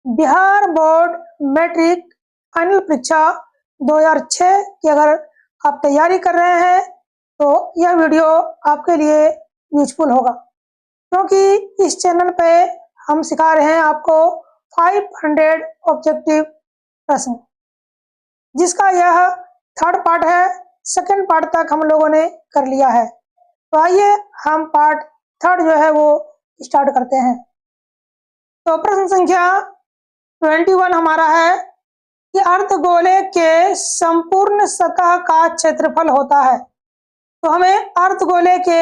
Bihar board matric final परीक्षा 2006 की अगर आप तैयारी कर रहे हैं तो यह वीडियो आपके लिए यूजफुल होगा, क्योंकि इस चैनल पे हम सिखा रहे हैं आपको 500 ऑब्जेक्टिव प्रश्न, जिसका यह थर्ड पार्ट है। सेकंड पार्ट तक हम लोगों ने कर लिया है, तो आइए हम पार्ट थर्ड जो है वो स्टार्ट करते हैं। तो प्रश्न संख्या 21 हमारा है कि अर्धगोले के संपूर्ण सतह का क्षेत्रफल होता है। तो हमें अर्धगोले के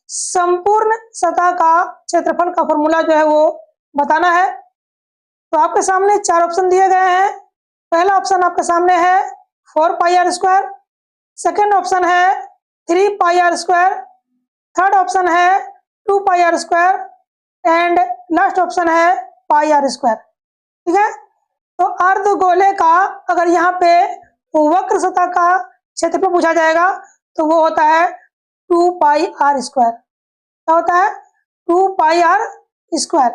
संपूर्ण सतह का क्षेत्रफल का फॉर्मूला जो है वो बताना है। तो आपके सामने चार ऑप्शन दिए गए हैं। पहला ऑप्शन आपके सामने है 4πr², सेकेंड ऑप्शन है 3πr², थर्ड ऑप्शन है 2πr² एंड लास्ट ऑप्शन है πr²। ठीक है, तो अर्धगोले का अगर यहाँ पे वक्र सतह का क्षेत्रफल पूछा जाएगा तो वो होता है 2πr²। क्या होता है? 2πr²।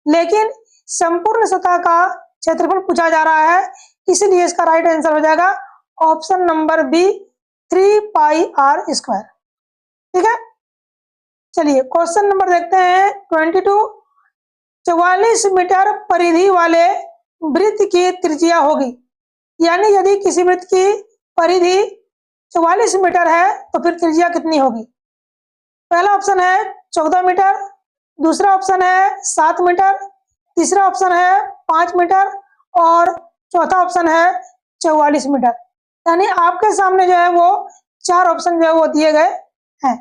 लेकिन संपूर्ण सतह का क्षेत्रफल पूछा जा रहा है, इसलिए इसका राइट आंसर हो जाएगा ऑप्शन नंबर बी 3πr²। ठीक है, चलिए क्वेश्चन नंबर देखते हैं 22। 44 मीटर परिधि वाले वृत्त की त्रिज्या होगी, यानी यदि किसी वृत्त की परिधि 44 मीटर है तो फिर त्रिज्या कितनी होगी? पहला ऑप्शन है 14 मीटर, दूसरा ऑप्शन है 7 मीटर, तीसरा ऑप्शन है 5 मीटर और चौथा ऑप्शन है 44 मीटर। यानी आपके सामने जो है वो चार ऑप्शन जो है वो दिए गए हैं।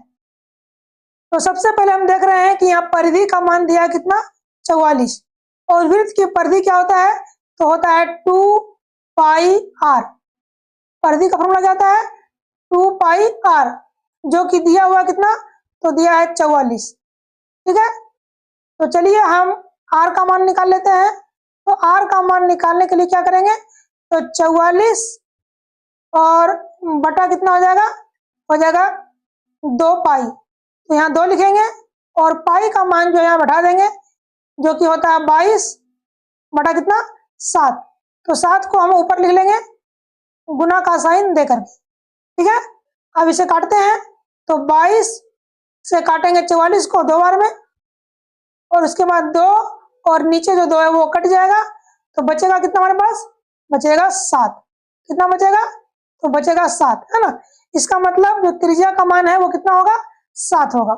तो सबसे पहले हम देख रहे हैं कि यहाँ परिधि का मान दिया है कितना? 44, और वृत्त की परिधि क्या होता है? तो होता है 2πr। परिधि का फॉर्मूला क्या होता है? 2πr, जो कि दिया हुआ कितना? तो दिया है 44। ठीक है, तो चलिए हम r का मान निकाल लेते हैं। तो r का मान निकालने के लिए क्या करेंगे? तो 44 और बटा कितना हो जाएगा? हो जाएगा 2π। तो यहाँ 2 लिखेंगे और पाई का मान जो यहाँ बैठा देंगे, जो कि होता है 22 बटा कितना? 7। तो 7 को हम ऊपर लिख लेंगे गुना का साइन देकर के। ठीक है, अब इसे काटते हैं। तो 22 से काटेंगे 44 को 2 बार में, और उसके बाद 2 और नीचे जो 2 है वो कट जाएगा। तो बचेगा कितना हमारे पास? बचेगा 7। कितना बचेगा? तो बचेगा 7, है ना। इसका मतलब जो त्रिज्या का मान है वो कितना होगा? 7 होगा।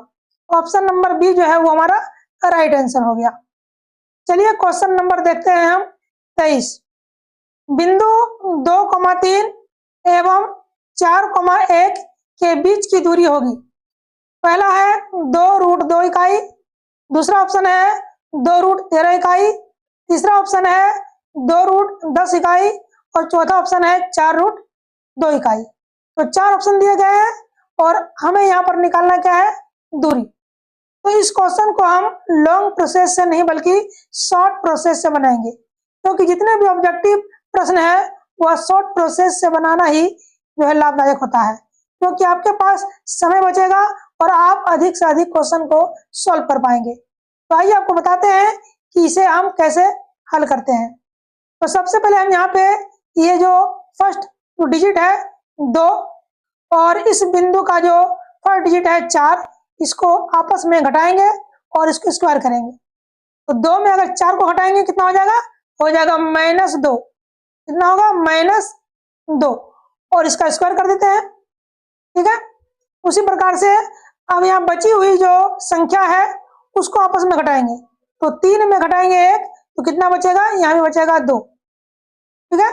ऑप्शन नंबर बी जो है वो हमारा राइट आंसर हो गया। चलिए क्वेश्चन नंबर देखते हैं हम 23। बिंदु 2,3 एवं 4,1 के बीच की दूरी होगी। पहला है 2√2 इकाई, दूसरा ऑप्शन है 2√13 इकाई, तीसरा ऑप्शन है 2√10 इकाई और चौथा ऑप्शन है 4√2 इकाई। तो चार ऑप्शन दिए गए हैं और हमें यहाँ पर निकालना क्या है? दूरी। तो इस क्वेश्चन को हम लॉन्ग प्रोसेस से नहीं बल्कि शॉर्ट प्रोसेस से बनाएंगे, क्योंकि जितने भी ऑब्जेक्टिव प्रश्न है वह शॉर्ट प्रोसेस से बनाना ही जो है लाभदायक होता है, क्योंकि आपके पास समय बचेगा और आप अधिक से अधिक क्वेश्चन को सॉल्व कर पाएंगे। तो आइए आपको बताते हैं कि इसे हम कैसे हल करते हैं। तो सबसे पहले हम यहाँ पे ये जो फर्स्ट डिजिट है 2 और इस बिंदु का जो फर्स्ट डिजिट है 4, इसको आपस में घटाएंगे और इसको स्क्वायर करेंगे। तो 2 में अगर 4 को घटाएंगे कितना हो जाएगा? हो जाएगा -2। कितना होगा? -2, और इसका स्क्वायर कर देते हैं। ठीक है, उसी प्रकार से अब यहाँ बची हुई जो संख्या है उसको आपस में घटाएंगे। तो 3 में घटाएंगे 1 तो कितना बचेगा? यहाँ भी बचेगा 2। ठीक है,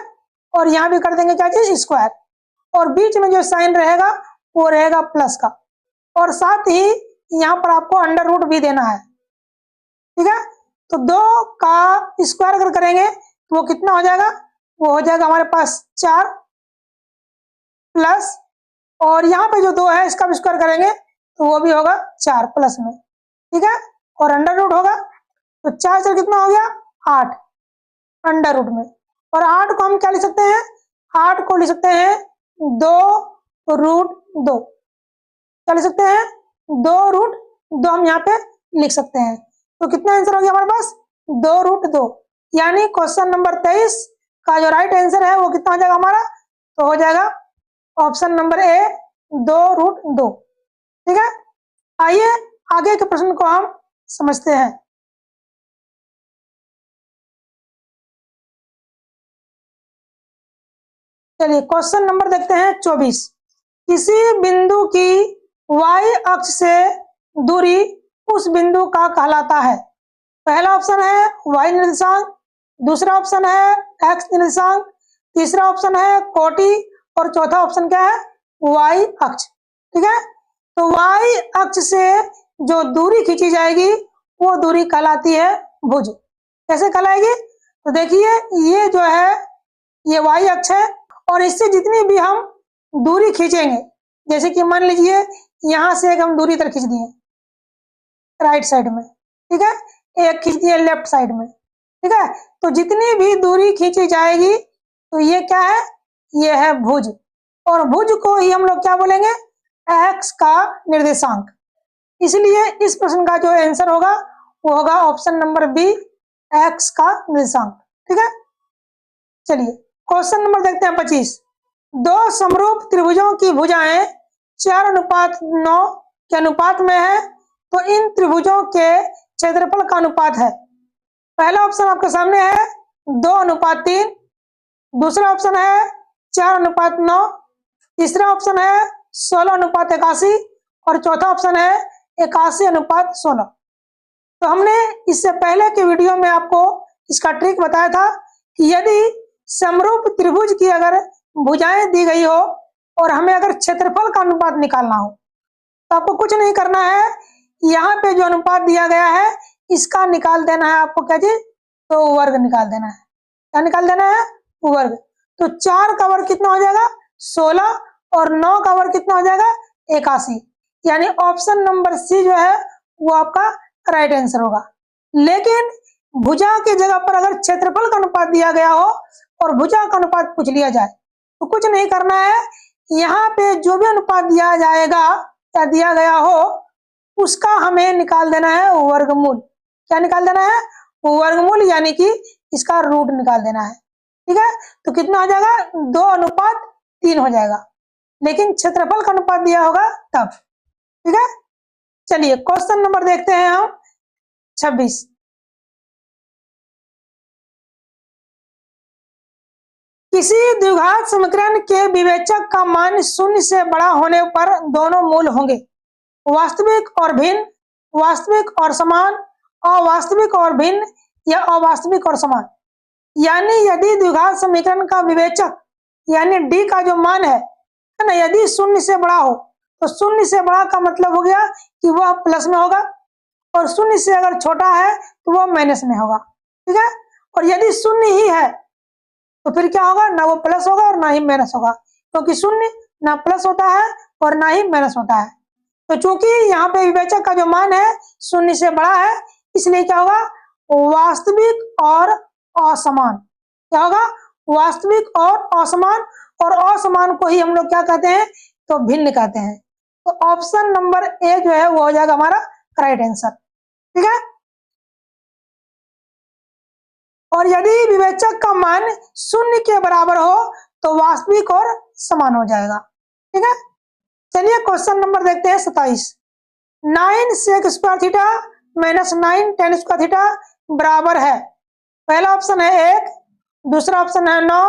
और यहाँ भी कर देंगे क्या चीज? स्क्वायर, और बीच में जो साइन रहेगा वो रहेगा प्लस का, और साथ ही यहाँ पर आपको अंडर रूट भी देना है। ठीक है, तो 2 का स्क्वायर अगर करेंगे तो वो कितना हो जाएगा? वो हो जाएगा हमारे पास 4 प्लस, और यहाँ पे जो 2 है इसका भी स्क्वायर करेंगे तो वो भी होगा 4 प्लस में। ठीक है, और अंडर रूट होगा तो 4 से कितना हो गया? 8 अंडर रूट में। और 8 को हम क्या लिख सकते हैं? 8 को लिख सकते हैं 2√2। क्या लिख सकते हैं? 2√2 हम यहाँ पे लिख सकते हैं। तो कितना आंसर हो गया हमारे पास? 2√2। यानी क्वेश्चन नंबर 23 का जो राइट आंसर है वो कितना हो जाएगा हमारा, तो हो जाएगा ऑप्शन नंबर ए 2√2। ठीक है, आइए आगे के प्रश्न को हम समझते हैं। चलिए क्वेश्चन नंबर देखते हैं 24। किसी बिंदु की y अक्ष से दूरी उस बिंदु का कहलाता है। पहला ऑप्शन है y निर्देशांक, दूसरा ऑप्शन है x निर्देशांक, तीसरा ऑप्शन है कोटि और चौथा ऑप्शन क्या है, y अक्ष। ठीक है, तो y अक्ष से जो दूरी खींची जाएगी वो दूरी कहलाती है भुज। कैसे कहलाएगी, तो देखिए ये जो है ये y अक्ष है और इससे जितनी भी हम दूरी खींचेंगे, जैसे कि मान लीजिए यहां से एक हम दूरी तक खींच दिए राइट साइड में, ठीक है, एक खींच दिए लेफ्ट साइड में, ठीक है, तो जितनी भी दूरी खींची जाएगी तो ये क्या है, ये है भुज। और भुज को ही हम लोग क्या बोलेंगे, x का निर्देशांक। इसलिए इस प्रश्न का जो आंसर होगा वो होगा ऑप्शन नंबर बी, x का निर्देशांक। ठीक है, चलिए क्वेश्चन नंबर देखते हैं 25। दो समरूप त्रिभुजों की भुजाएं 4:9 के अनुपात में है, तो इन त्रिभुजों के क्षेत्रफल का अनुपात है। पहला ऑप्शन आपके सामने है 2:3, दूसरा ऑप्शन है 4:9, तीसरा ऑप्शन है 16:81 और चौथा ऑप्शन है 81:16। तो हमने इससे पहले के वीडियो में आपको इसका ट्रिक बताया था कि यदि समरूप त्रिभुज की अगर भुजाएं दी गई हो और हमें अगर क्षेत्रफल का अनुपात निकालना हो तो आपको कुछ नहीं करना है, यहाँ पे जो अनुपात दिया गया है इसका निकाल देना है आपको, क्या चीज, तो वर्ग निकाल देना है। क्या निकाल देना है, वर्ग। तो 4 का वर्ग कितना हो जाएगा, 16 और 9 का वर्ग कितना हो जाएगा, 81। यानी ऑप्शन नंबर सी जो है वो आपका राइट आंसर होगा। लेकिन भुजा की जगह पर अगर क्षेत्रफल का अनुपात दिया गया हो और भुजा का अनुपात पूछ लिया जाए तो कुछ नहीं करना है, यहाँ पे जो भी अनुपात दिया जाएगा या दिया गया हो उसका हमें निकाल देना है वर्गमूल। क्या निकाल देना है, वर्गमूल, यानी कि इसका रूट निकाल देना है। ठीक है, तो कितना हो जाएगा, 2:3 हो जाएगा, लेकिन क्षेत्रफल का अनुपात दिया होगा तब। ठीक है, चलिए क्वेश्चन नंबर देखते हैं हम 26। किसी द्विघात समीकरण के विवेचक का मान 0 से बड़ा होने पर दोनों मूल होंगे, वास्तविक और भिन्न, वास्तविक और समान, अवास्तविक और भिन्न या अवास्तविक और समान। यानी यदि द्विघात समीकरण का विवेचक यानी डी का जो मान है ना, यदि 0 से बड़ा हो तो 0 से बड़ा का मतलब हो गया कि वह प्लस में होगा और 0 से अगर छोटा है तो वह माइनस में होगा। ठीक है, और यदि 0 ही है तो फिर क्या होगा, ना वो प्लस होगा और ना ही माइनस होगा, क्योंकि 0 ना प्लस होता है और ना ही माइनस होता है। तो चूंकि यहाँ पे विवेचक का जो मान है 0 से बड़ा है, इसलिए क्या होगा, वास्तविक और असमान। क्या होगा, वास्तविक और असमान, और असमान को ही हम लोग क्या कहते हैं, तो भिन्न कहते हैं। तो ऑप्शन नंबर ए जो है वो हो जाएगा हमारा राइट आंसर। ठीक है, और यदि विवेचक का मान 0 के बराबर हो तो वास्तविक और समान हो जाएगा। ठीक है, चलिए क्वेश्चन नंबर देखते हैं 27। 9 sec square theta minus 9 tan square theta बराबर है। पहला ऑप्शन है 1, दूसरा ऑप्शन है 9,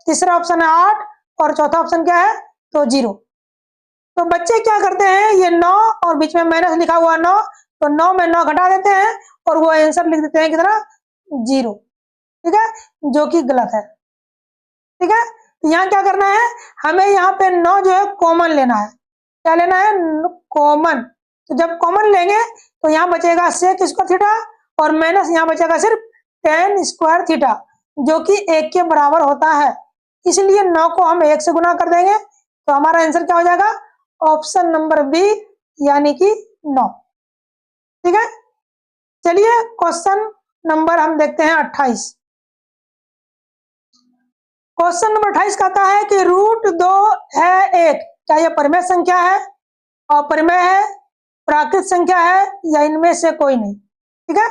तीसरा ऑप्शन है 8 और चौथा ऑप्शन क्या है, तो 0। तो बच्चे क्या करते हैं, ये 9 और बीच में माइनस लिखा हुआ 9, तो 9 में 9 घटा देते हैं और वो आंसर लिख देते हैं कितना, 0। ठीक है, जो कि गलत है। ठीक है, तो यहाँ क्या करना है, हमें यहाँ पे 9 जो है कॉमन लेना है। क्या लेना है, कॉमन। तो जब कॉमन लेंगे तो यहाँ बचेगा sec स्क्वायर थीटा और माइनस यहाँ बचेगा सिर्फ tan स्क्वायर थीटा, जो कि 1 के बराबर होता है। इसलिए 9 को हम 1 से गुना कर देंगे तो हमारा आंसर क्या हो जाएगा, ऑप्शन नंबर बी, यानी कि 9। ठीक है, चलिए क्वेश्चन नंबर हम देखते हैं 28। क्वेश्चन नंबर 28 कहता है कि √2 है 1, क्या यह परिमेय संख्या है, अपरिमेय है, प्राकृत संख्या है या इनमें से कोई नहीं। ठीक है,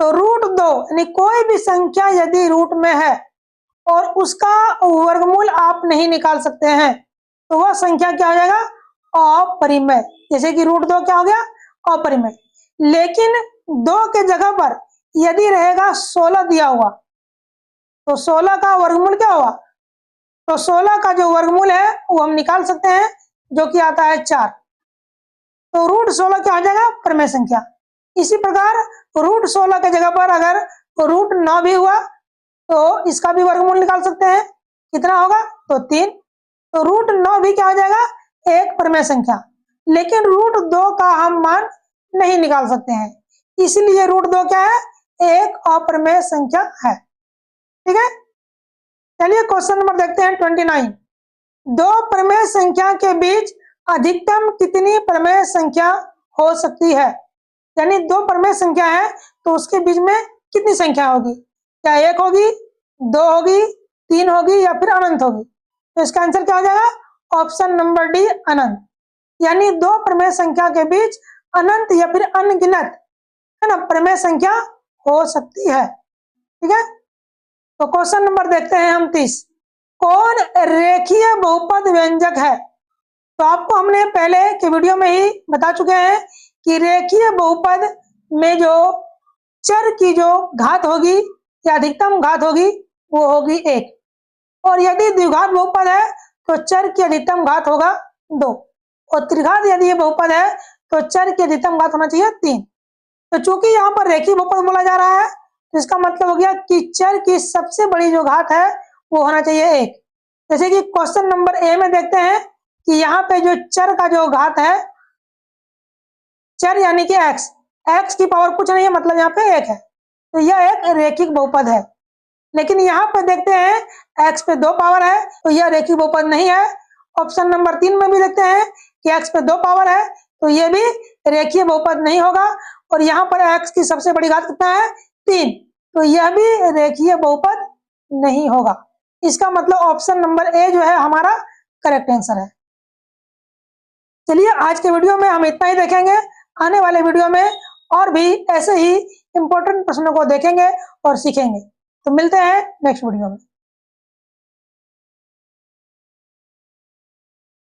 तो रूट 2 यानी कोई भी संख्या यदि रूट में है और उसका वर्गमूल आप नहीं निकाल सकते हैं तो वह संख्या क्या हो जाएगा, अपरिमेय। जैसे कि रूट 2 क्या हो गया, अपरिमेय। लेकिन 2 के जगह पर यदि रहेगा 16 दिया हुआ तो 16 का वर्गमूल क्या होगा, तो 16 का जो वर्गमूल है वो हम निकाल सकते हैं, जो कि आता है 4। तो रूट 16 क्या हो जाएगा, परिमेय संख्या। इसी प्रकार रूट 16 के जगह पर अगर रूट 9 भी हुआ तो इसका भी वर्गमूल निकाल सकते हैं, कितना होगा, तो 3। तो रूट 9 भी क्या हो जाएगा, एक परिमेय संख्या। लेकिन रूट 2 का हम मान नहीं निकाल सकते हैं, इसलिए रूट 2 क्या है, एक अपरिमेय संख्या है। ठीक है, चलिए क्वेश्चन नंबर देखते हैं 29। दो परिमेय संख्या के बीच अधिकतम कितनी परिमेय संख्या हो सकती है। यानी 2 परिमेय संख्या है तो उसके बीच में कितनी संख्या होगी, क्या 1 होगी, 2 होगी, 3 होगी या फिर अनंत होगी। तो इसका आंसर क्या हो जाएगा, ऑप्शन नंबर डी, अनंत। यानी 2 परिमेय संख्या के बीच अनंत या फिर अनगिनत है ना परिमेय संख्या हो सकती है। ठीक है, तो क्वेश्चन नंबर देखते हैं हम 30। कौन रेखीय बहुपद व्यंजक है। तो आपको हमने पहले के वीडियो में ही बता चुके हैं कि रेखीय बहुपद में जो चर की जो घात होगी या अधिकतम घात होगी वो होगी 1, और यदि द्विघात बहुपद है तो चर की अधिकतम घात होगा 2, और त्रिघात यदि ये बहुपद है तो चर की अधिकतम घात होना चाहिए 3। तो चूंकि यहाँ पर रेखीय बहुपद बोला जा रहा है तो इसका मतलब हो गया कि चर की सबसे बड़ी जो घात है वो होना चाहिए 1। जैसे कि क्वेश्चन नंबर ए में देखते हैं कि यहाँ पे जो चर का जो घात है, चर यानी कि x की पावर कुछ नहीं है, मतलब यहाँ पे 1 है, तो यह एक रेखिक बहुपद है। लेकिन यहाँ पे देखते हैं x पे 2 पावर है तो यह रेखिक बहुपद नहीं है। ऑप्शन नंबर 3 में भी देखते हैं कि x पे 2 पावर है तो यह भी रेखीय बहुपद नहीं होगा, और यहाँ पर x की सबसे बड़ी घात कितना है, 3, तो यह भी रेखीय बहुपद नहीं होगा। इसका मतलब ऑप्शन नंबर ए जो है हमारा करेक्ट आंसर है। चलिए आज के वीडियो में हम इतना ही देखेंगे, आने वाले वीडियो में और भी ऐसे ही इंपॉर्टेंट प्रश्नों को देखेंगे और सीखेंगे। तो मिलते हैं नेक्स्ट वीडियो में।